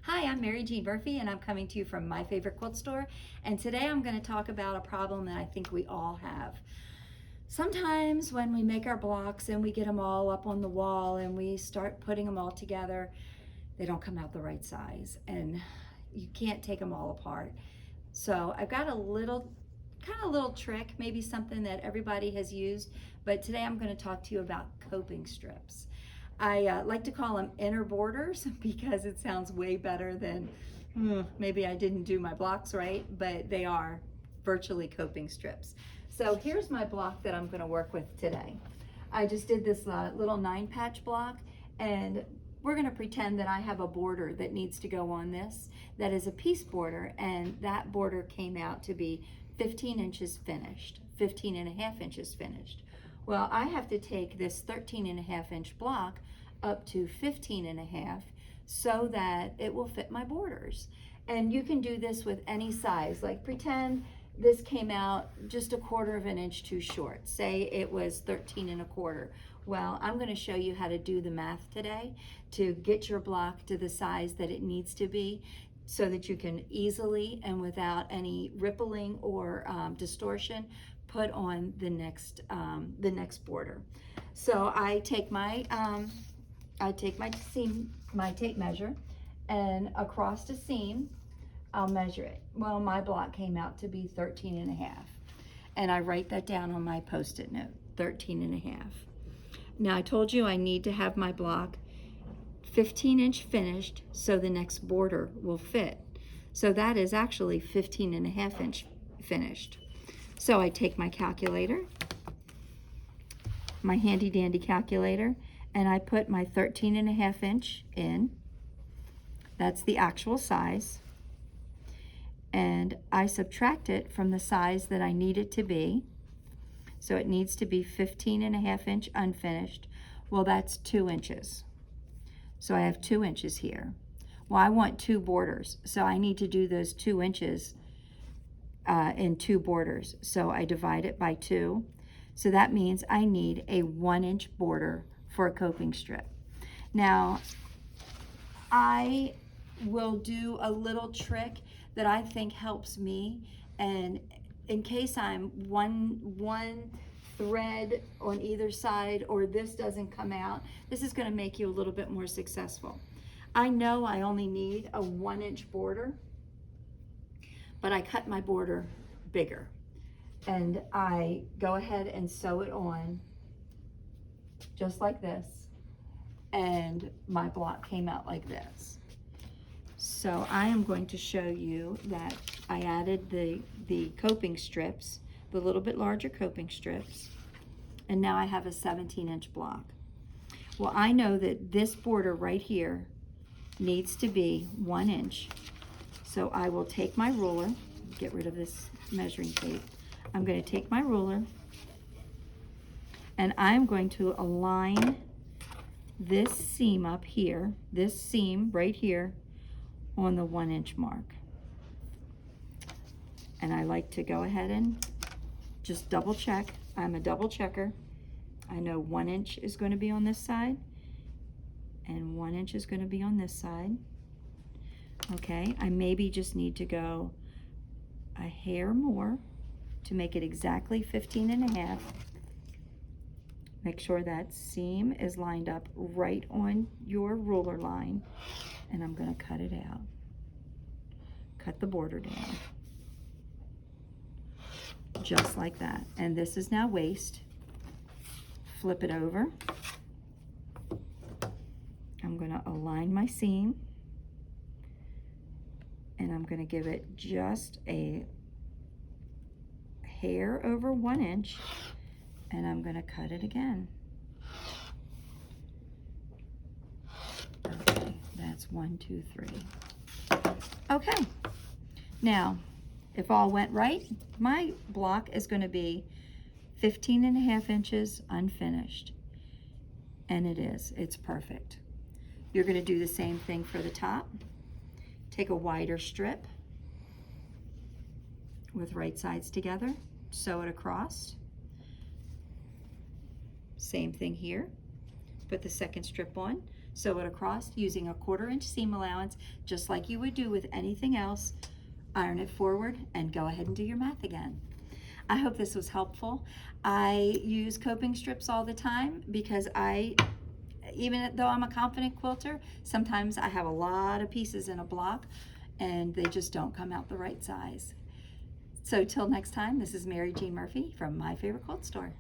Hi, I'm Mary Jean Murphy, and I'm coming to you from My Favorite Quilt Store. And today I'm going to talk about a problem that I think we all have. Sometimes when we make our blocks and we get them all up on the wall and we start putting them all together, they don't come out the right size, and you can't take them all apart. So I've got a little trick, maybe something that everybody has used, but today I'm going to talk to you about coping strips. I like to call them inner borders because it sounds way better than maybe I didn't do my blocks right, but they are virtually coping strips. So here's my block that I'm going to work with today. I just did this little 9-patch block, and we're going to pretend that I have a border that needs to go on this that is a piece border, and that border came out to be 15 inches finished, 15 and a half inches finished. Well, I have to take this 13 and a half inch block up to 15 and a half so that it will fit my borders. And you can do this with any size. Like pretend this came out just a 1/4 of an inch too short. Say it was 13 and a quarter. Well, I'm going to show you how to do the math today to get your block to the size that it needs to be, so that you can easily and without any rippling or distortion put on the next border. So I take my seam, my tape measure, and across the seam I'll measure it. Well, my block came out to be 13 and a half, and I write that down on my post-it note, 13 and a half. Now I told you I need to have my block 15-inch finished so the next border will fit. So that is actually 15 and a half inch finished. So I take my calculator, my handy dandy calculator, and I put my 13 and a half inch in. That's the actual size. And I subtract it from the size that I need it to be. So it needs to be 15 and a half inch unfinished. Well, that's 2 inches. So I have 2 inches here. Well, I want 2 borders, so I need to do those 2 inches in 2 borders. So I divide it by 2. So that means I need a 1-inch border for a coping strip. Now, I will do a little trick that I think helps me, and in case I'm one thread on either side or this doesn't come out, this is going to make you a little bit more successful. I know I only need a 1-inch border, but I cut my border bigger, and I go ahead and sew it on just like this, and my block came out like this. So I am going to show you that I added the coping strips, the little bit larger coping strips, and now I have a 17-inch block. Well, I know that this border right here needs to be 1 inch. So I will take my ruler, get rid of this measuring tape. I'm going to take my ruler, and I'm going to align this seam up here, this seam right here, on the 1-inch mark. And I like to go ahead and just double check. I'm a double checker. I know 1 inch is going to be on this side and 1 inch is going to be on this side. Okay, I maybe just need to go a hair more to make it exactly 15 and a half. Make sure that seam is lined up right on your ruler line, and I'm going to cut it out. Cut the border down. Just like that. And this is now waist. Flip it over. I'm going to align my seam, and I'm going to give it just a hair over 1 inch, and I'm going to cut it again. Okay, that's 1, 2, 3. Okay, now if all went right, my block is going to be 15 and a half inches unfinished, and it is. It's perfect. You're going to do the same thing for the top. Take a wider strip with right sides together, sew it across. Same thing here. Put the second strip on, sew it across using a 1/4 inch seam allowance, just like you would do with anything else. Iron it forward and go ahead and do your math again. I hope this was helpful. I use coping strips all the time because even though I'm a confident quilter, sometimes I have a lot of pieces in a block and they just don't come out the right size. So till next time, this is Mary Jean Murphy from My Favorite Quilt Store.